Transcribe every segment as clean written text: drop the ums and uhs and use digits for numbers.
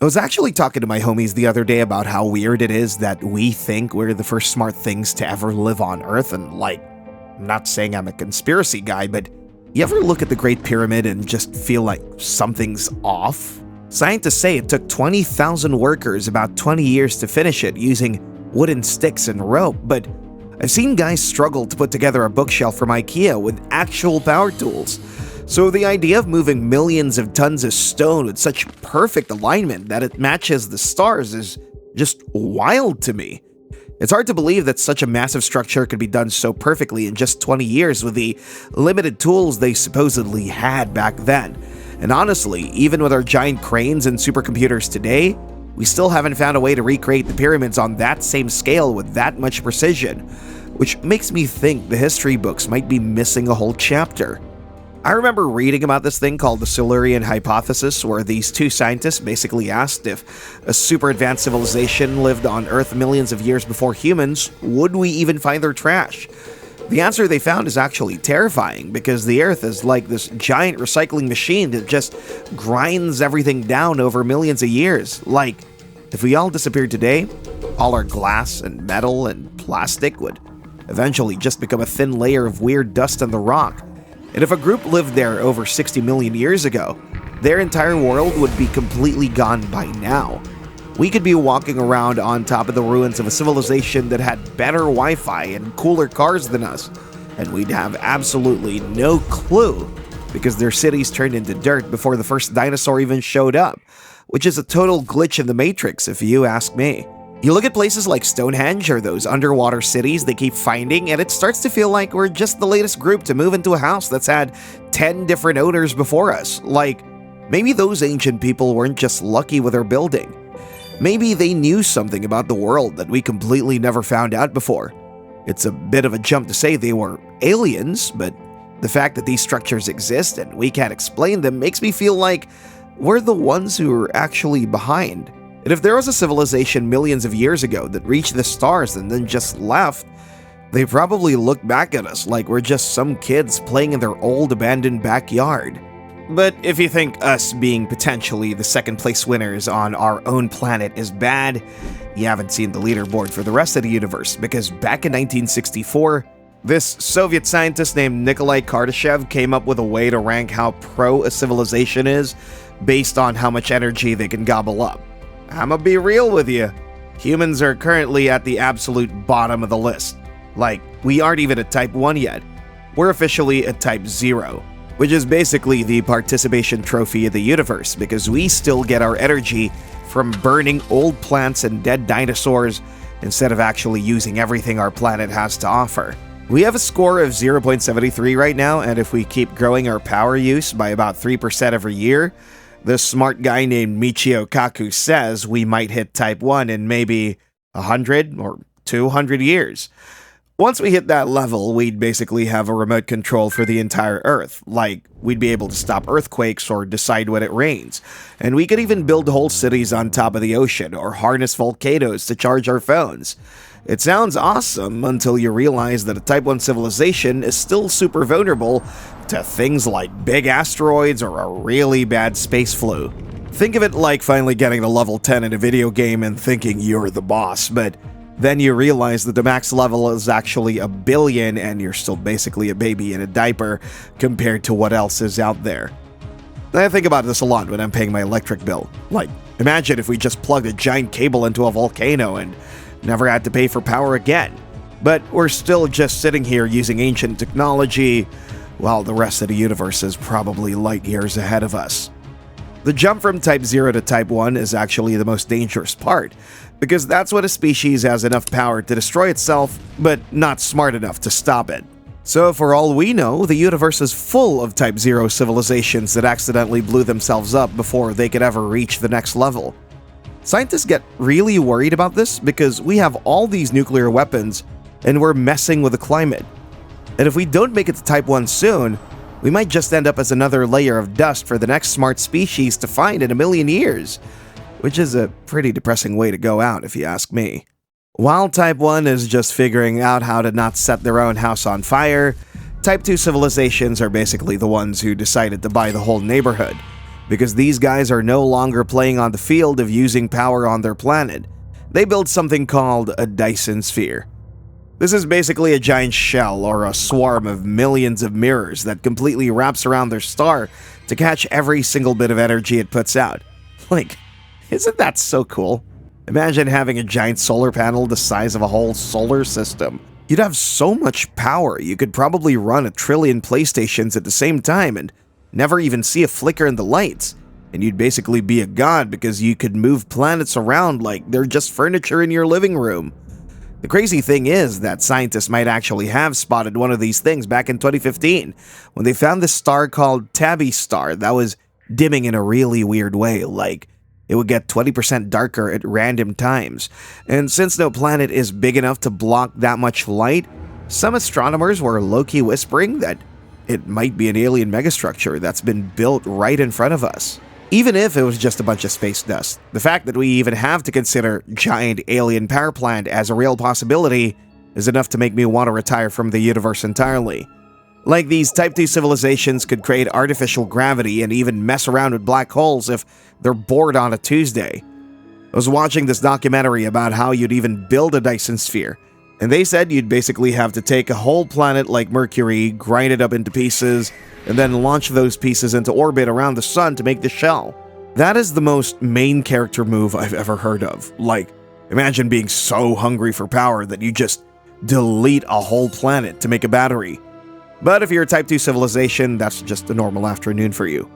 I was actually talking to my homies the other day about how weird it is that we think we're the first smart things to ever live on Earth, and I'm not saying I'm a conspiracy guy, but you ever look at the Great Pyramid and just feel like something's off? Scientists say it took 20,000 workers about 20 years to finish it using wooden sticks and rope, but I've seen guys struggle to put together a bookshelf from IKEA with actual power tools. So the idea of moving millions of tons of stone with such perfect alignment that it matches the stars is just wild to me. It's hard to believe that such a massive structure could be done so perfectly in just 20 years with the limited tools they supposedly had back then. And honestly, even with our giant cranes and supercomputers today, we still haven't found a way to recreate the pyramids on that same scale with that much precision, which makes me think the history books might be missing a whole chapter. I remember reading about this thing called the Silurian hypothesis, where these two scientists basically asked if a super advanced civilization lived on Earth millions of years before humans, would we even find their trash? The answer they found is actually terrifying, because the Earth is like this giant recycling machine that just grinds everything down over millions of years. Like, if we all disappeared today, all our glass and metal and plastic would eventually just become a thin layer of weird dust on the rock. And if a group lived there over 60 million years ago, their entire world would be completely gone by now. We could be walking around on top of the ruins of a civilization that had better Wi-Fi and cooler cars than us, and we'd have absolutely no clue because their cities turned into dirt before the first dinosaur even showed up, which is a total glitch in the Matrix if you ask me. You look at places like Stonehenge or those underwater cities they keep finding, and it starts to feel like we're just the latest group to move into a house that's had 10 different owners before us. Like, maybe those ancient people weren't just lucky with their building. Maybe they knew something about the world that we completely never found out before. It's a bit of a jump to say they were aliens, but the fact that these structures exist and we can't explain them makes me feel like we're the ones who are actually behind. And if there was a civilization millions of years ago that reached the stars and then just left, they probably look back at us like we're just some kids playing in their old abandoned backyard. But if you think us being potentially the second place winners on our own planet is bad, you haven't seen the leaderboard for the rest of the universe, because back in 1964, this Soviet scientist named Nikolai Kardashev came up with a way to rank how pro a civilization is based on how much energy they can gobble up. I'ma be real with you. Humans are currently at the absolute bottom of the list. Like, we aren't even a Type 1 yet. We're officially a Type 0, which is basically the participation trophy of the universe, because we still get our energy from burning old plants and dead dinosaurs instead of actually using everything our planet has to offer. We have a score of 0.73 right now, and if we keep growing our power use by about 3% every year, this smart guy named Michio Kaku says we might hit Type 1 in maybe 100 or 200 years. Once we hit that level, we'd basically have a remote control for the entire Earth. Like, we'd be able to stop earthquakes or decide when it rains. And we could even build whole cities on top of the ocean or harness volcanoes to charge our phones. It sounds awesome until you realize that a Type 1 civilization is still super vulnerable to things like big asteroids or a really bad space flu. Think of it like finally getting to level 10 in a video game and thinking you're the boss, but then you realize that the max level is actually 1 billion and you're still basically a baby in a diaper compared to what else is out there. I think about this a lot when I'm paying my electric bill. Like, imagine if we just plugged a giant cable into a volcano and never had to pay for power again. But we're still just sitting here using ancient technology, while the rest of the universe is probably light years ahead of us. The jump from Type 0 to Type 1 is actually the most dangerous part, because that's when a species has enough power to destroy itself, but not smart enough to stop it. So for all we know, the universe is full of Type 0 civilizations that accidentally blew themselves up before they could ever reach the next level. Scientists get really worried about this because we have all these nuclear weapons and we're messing with the climate. And if we don't make it to Type 1 soon, we might just end up as another layer of dust for the next smart species to find in 1 million years, which is a pretty depressing way to go out if you ask me. While Type 1 is just figuring out how to not set their own house on fire, Type 2 civilizations are basically the ones who decided to buy the whole neighborhood. because these guys are no longer playing on the field of using power on their planet. They built something called a Dyson sphere. This is basically a giant shell or a swarm of millions of mirrors that completely wraps around their star to catch every single bit of energy it puts out. Like, isn't that so cool? Imagine having a giant solar panel the size of a whole solar system. You'd have so much power, you could probably run 1 trillion PlayStations at the same time and never even see a flicker in the lights. And you'd basically be a god because you could move planets around like they're just furniture in your living room. The crazy thing is that scientists might actually have spotted one of these things back in 2015 when they found this star called Tabby Star that was dimming in a really weird way, like it would get 20% darker at random times. And since no planet is big enough to block that much light, some astronomers were low-key whispering that it might be an alien megastructure that's been built right in front of us. Even if it was just a bunch of space dust, the fact that we even have to consider giant alien power plant as a real possibility is enough to make me want to retire from the universe entirely. Like, these Type 2 civilizations could create artificial gravity and even mess around with black holes if they're bored on a Tuesday. I was watching this documentary about how you'd even build a Dyson sphere, and they said you'd basically have to take a whole planet like Mercury, grind it up into pieces, and then launch those pieces into orbit around the sun to make the shell. That is the most main character move I've ever heard of. Like, imagine being so hungry for power that you just delete a whole planet to make a battery. But if you're a Type 2 civilization, that's just a normal afternoon for you.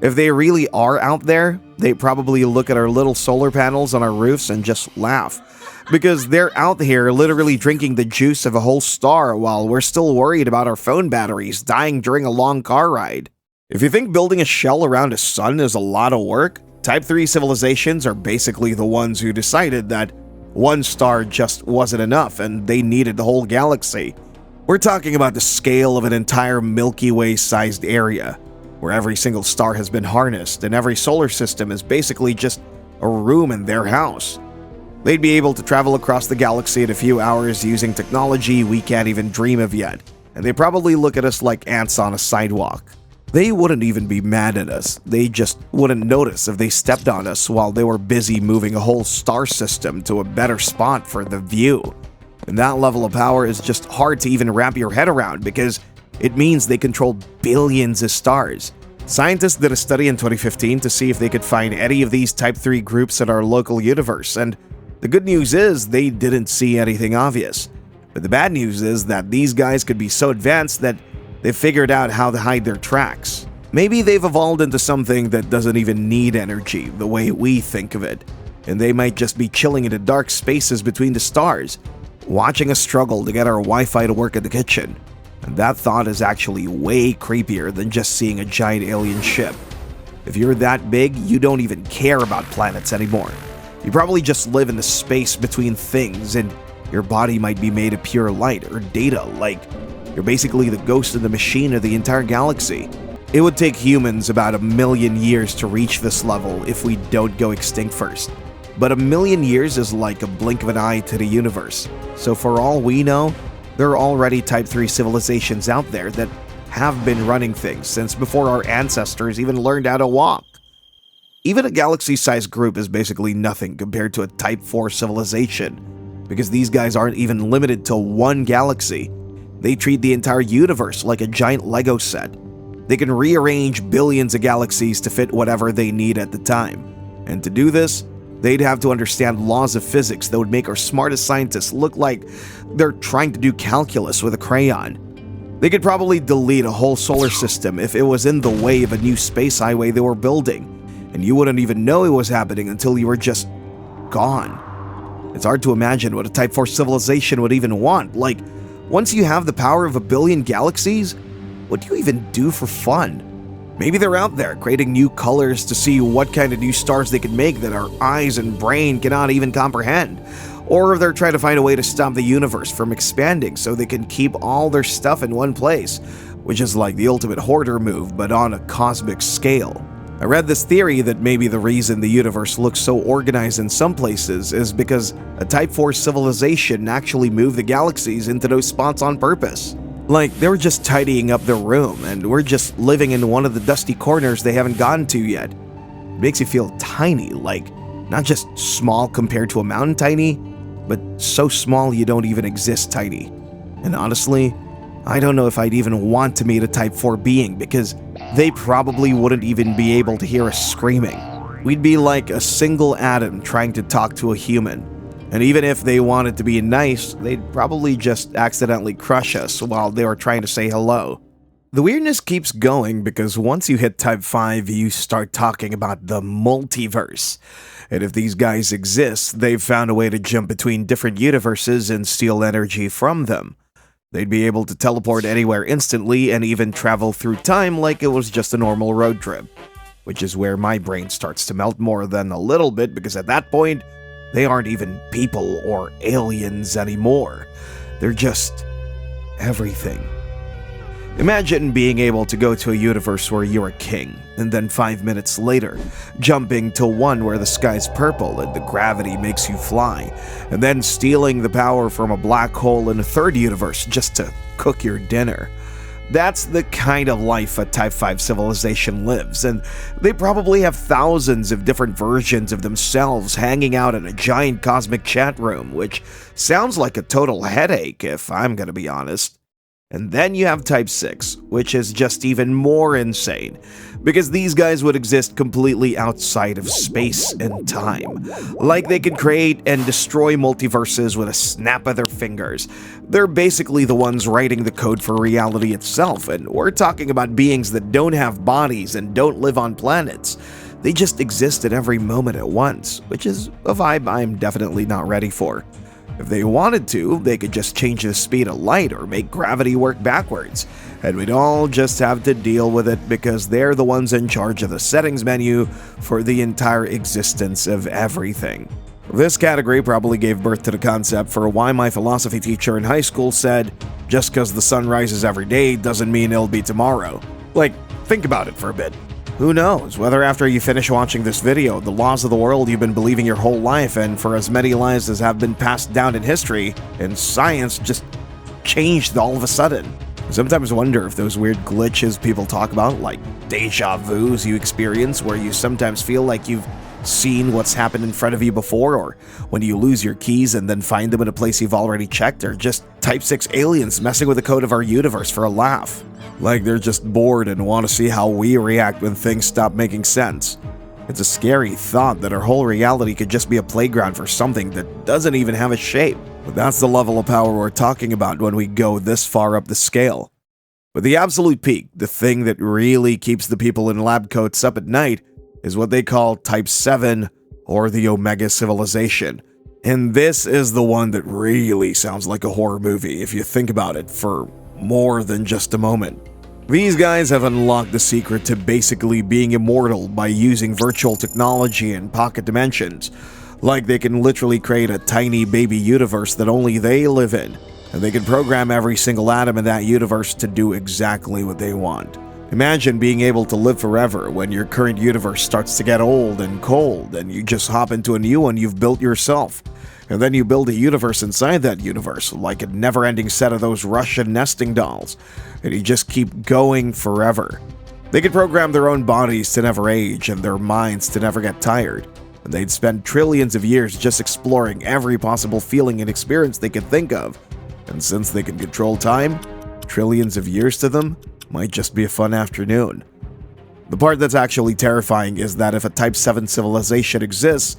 If they really are out there, they probably look at our little solar panels on our roofs and just laugh. Because they're out here literally drinking the juice of a whole star while we're still worried about our phone batteries dying during a long car ride. If you think building a shell around a sun is a lot of work, Type 3 civilizations are basically the ones who decided that one star just wasn't enough and they needed the whole galaxy. We're talking about the scale of an entire Milky Way-sized area, where every single star has been harnessed and every solar system is basically just a room in their house. They'd be able to travel across the galaxy in a few hours using technology we can't even dream of yet, and they probably look at us like ants on a sidewalk. They wouldn't even be mad at us, they just wouldn't notice if they stepped on us while they were busy moving a whole star system to a better spot for the view. And that level of power is just hard to even wrap your head around because it means they control billions of stars. Scientists did a study in 2015 to see if they could find any of these Type 3 groups in our local universe, and the good news is they didn't see anything obvious. But the bad news is that these guys could be so advanced that they've figured out how to hide their tracks. Maybe they've evolved into something that doesn't even need energy the way we think of it, and they might just be chilling in the dark spaces between the stars, watching us struggle to get our Wi-Fi to work in the kitchen. And that thought is actually way creepier than just seeing a giant alien ship. If you're that big, you don't even care about planets anymore. You probably just live in the space between things, and your body might be made of pure light or data, like you're basically the ghost in the machine of the entire galaxy. It would take humans about 1 million years to reach this level if we don't go extinct first. But 1 million years is like a blink of an eye to the universe. So for all we know, there are already Type 3 civilizations out there that have been running things since before our ancestors even learned how to walk. Even a galaxy-sized group is basically nothing compared to a Type 4 civilization, because these guys aren't even limited to one galaxy. They treat the entire universe like a giant Lego set. They can rearrange billions of galaxies to fit whatever they need at the time. And to do this, they'd have to understand laws of physics that would make our smartest scientists look like they're trying to do calculus with a crayon. They could probably delete a whole solar system if it was in the way of a new space highway they were building, and you wouldn't even know it was happening until you were just gone. It's hard to imagine what a Type 4 civilization would even want. Like, once you have the power of 1 billion galaxies, what do you even do for fun? Maybe they're out there creating new colors to see what kind of new stars they can make that our eyes and brain cannot even comprehend. Or they're trying to find a way to stop the universe from expanding so they can keep all their stuff in one place, which is like the ultimate hoarder move but on a cosmic scale. I read this theory that maybe the reason the universe looks so organized in some places is because a Type 4 civilization actually moved the galaxies into those spots on purpose. Like, they were just tidying up their room, and we're just living in one of the dusty corners they haven't gotten to yet. It makes you feel tiny, like, not just small compared to a mountain tiny, but so small you don't even exist tiny. And honestly, I don't know if I'd even want to meet a Type 4 being, because they probably wouldn't even be able to hear us screaming. We'd be like a single atom trying to talk to a human. And even if they wanted to be nice, they'd probably just accidentally crush us while they were trying to say hello. The weirdness keeps going because once you hit Type 5, you start talking about the multiverse. And if these guys exist, they've found a way to jump between different universes and steal energy from them. They'd be able to teleport anywhere instantly and even travel through time like it was just a normal road trip. Which is where my brain starts to melt more than a little bit, because at that point, they aren't even people or aliens anymore. They're just everything. Imagine being able to go to a universe where you're a king, and then 5 minutes later, jumping to one where the sky's purple and the gravity makes you fly, and then stealing the power from a black hole in a third universe just to cook your dinner. That's the kind of life a Type 5 civilization lives, and they probably have thousands of different versions of themselves hanging out in a giant cosmic chat room, which sounds like a total headache if I'm gonna be honest. And then you have Type 6, which is just even more insane, because these guys would exist completely outside of space and time. Like they could create and destroy multiverses with a snap of their fingers. They're basically the ones writing the code for reality itself, and we're talking about beings that don't have bodies and don't live on planets. They just exist at every moment at once, which is a vibe I'm definitely not ready for. If they wanted to, they could just change the speed of light or make gravity work backwards, and we'd all just have to deal with it because they're the ones in charge of the settings menu for the entire existence of everything. This category probably gave birth to the concept for why my philosophy teacher in high school said, just because the sun rises every day doesn't mean it'll be tomorrow. Like, think about it for a bit. Who knows whether after you finish watching this video, the laws of the world you've been believing your whole life and for as many lives as have been passed down in history and science just changed all of a sudden. I sometimes wonder if those weird glitches people talk about, like deja vus you experience where you sometimes feel like you've seen what's happened in front of you before, or when you lose your keys and then find them in a place you've already checked, or just Type 6 aliens messing with the code of our universe for a laugh. Like they're just bored and want to see how we react when things stop making sense. It's a scary thought that our whole reality could just be a playground for something that doesn't even have a shape. But that's the level of power we're talking about when we go this far up the scale. But the absolute peak, the thing that really keeps the people in lab coats up at night, is what they call Type 7 or the Omega Civilization. And this is the one that really sounds like a horror movie if you think about it for more than just a moment. These guys have unlocked the secret to basically being immortal by using virtual technology and pocket dimensions. Like they can literally create a tiny baby universe that only they live in, and they can program every single atom in that universe to do exactly what they want. Imagine being able to live forever when your current universe starts to get old and cold, and you just hop into a new one you've built yourself. And then you build a universe inside that universe, like a never-ending set of those Russian nesting dolls, and you just keep going forever. They could program their own bodies to never age and their minds to never get tired, and they'd spend trillions of years just exploring every possible feeling and experience they could think of. And since they can control time, trillions of years to them might just be a fun afternoon. The part that's actually terrifying is that if a Type 7 civilization exists,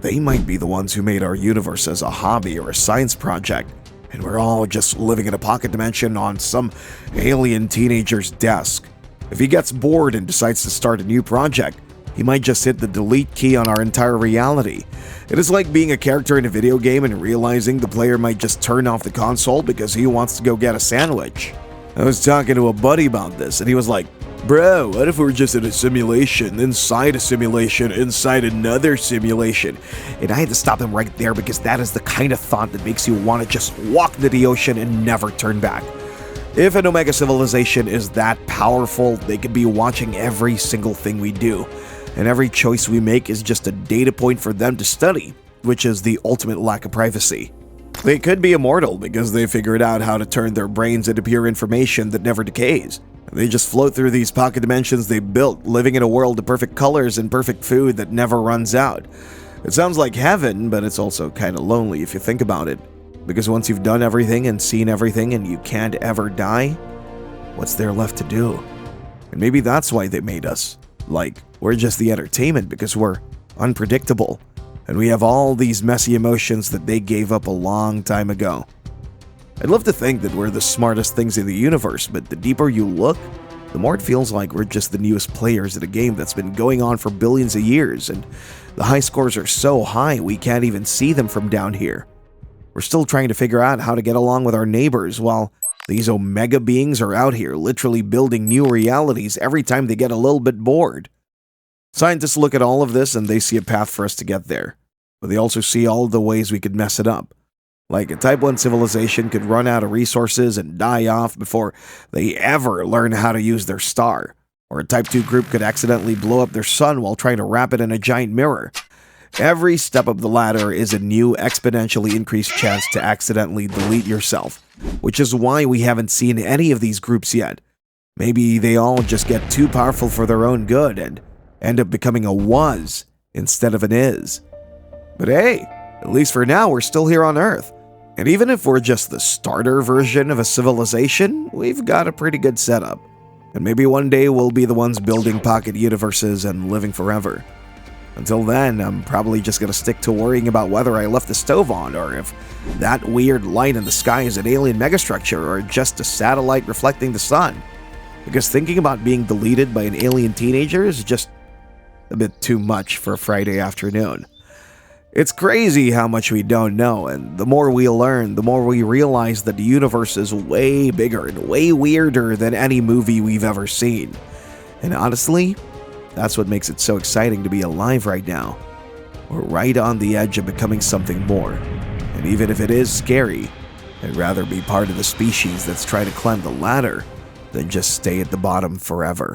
they might be the ones who made our universe as a hobby or a science project, and we're all just living in a pocket dimension on some alien teenager's desk. If he gets bored and decides to start a new project, he might just hit the delete key on our entire reality. It is like being a character in a video game and realizing the player might just turn off the console because he wants to go get a sandwich. I was talking to a buddy about this, and he was like, "Bro, what if we're just in a simulation, inside a simulation, inside another simulation?" And I had to stop him right there because that is the kind of thought that makes you want to just walk into the ocean and never turn back. If an Omega civilization is that powerful, they could be watching every single thing we do, and every choice we make is just a data point for them to study, which is the ultimate lack of privacy. They could be immortal because they figured out how to turn their brains into pure information that never decays. They just float through these pocket dimensions they built, living in a world of perfect colors and perfect food that never runs out. It sounds like heaven, but it's also kind of lonely if you think about it. Because once you've done everything and seen everything and you can't ever die, what's there left to do? And maybe that's why they made us. Like, we're just the entertainment because we're unpredictable. And we have all these messy emotions that they gave up a long time ago. I'd love to think that we're the smartest things in the universe, but the deeper you look, the more it feels like we're just the newest players at a game that's been going on for billions of years, and the high scores are so high we can't even see them from down here. We're still trying to figure out how to get along with our neighbors while these Omega beings are out here literally building new realities every time they get a little bit bored. Scientists look at all of this and they see a path for us to get there, but they also see all the ways we could mess it up. Like a Type 1 civilization could run out of resources and die off before they ever learn how to use their star. Or a Type 2 group could accidentally blow up their sun while trying to wrap it in a giant mirror. Every step up the ladder is a new exponentially increased chance to accidentally delete yourself, which is why we haven't seen any of these groups yet. Maybe they all just get too powerful for their own good and end up becoming a was instead of an is. But hey, at least for now we're still here on Earth. And even if we're just the starter version of a civilization, we've got a pretty good setup. And maybe one day we'll be the ones building pocket universes and living forever. Until then, I'm probably just gonna stick to worrying about whether I left the stove on or if that weird light in the sky is an alien megastructure or just a satellite reflecting the sun. Because thinking about being deleted by an alien teenager is just a bit too much for a Friday afternoon. It's crazy how much we don't know, and the more we learn, the more we realize that the universe is way bigger and way weirder than any movie we've ever seen. And honestly, that's what makes it so exciting to be alive right now. We're right on the edge of becoming something more. And even if it is scary, I'd rather be part of the species that's trying to climb the ladder than just stay at the bottom forever.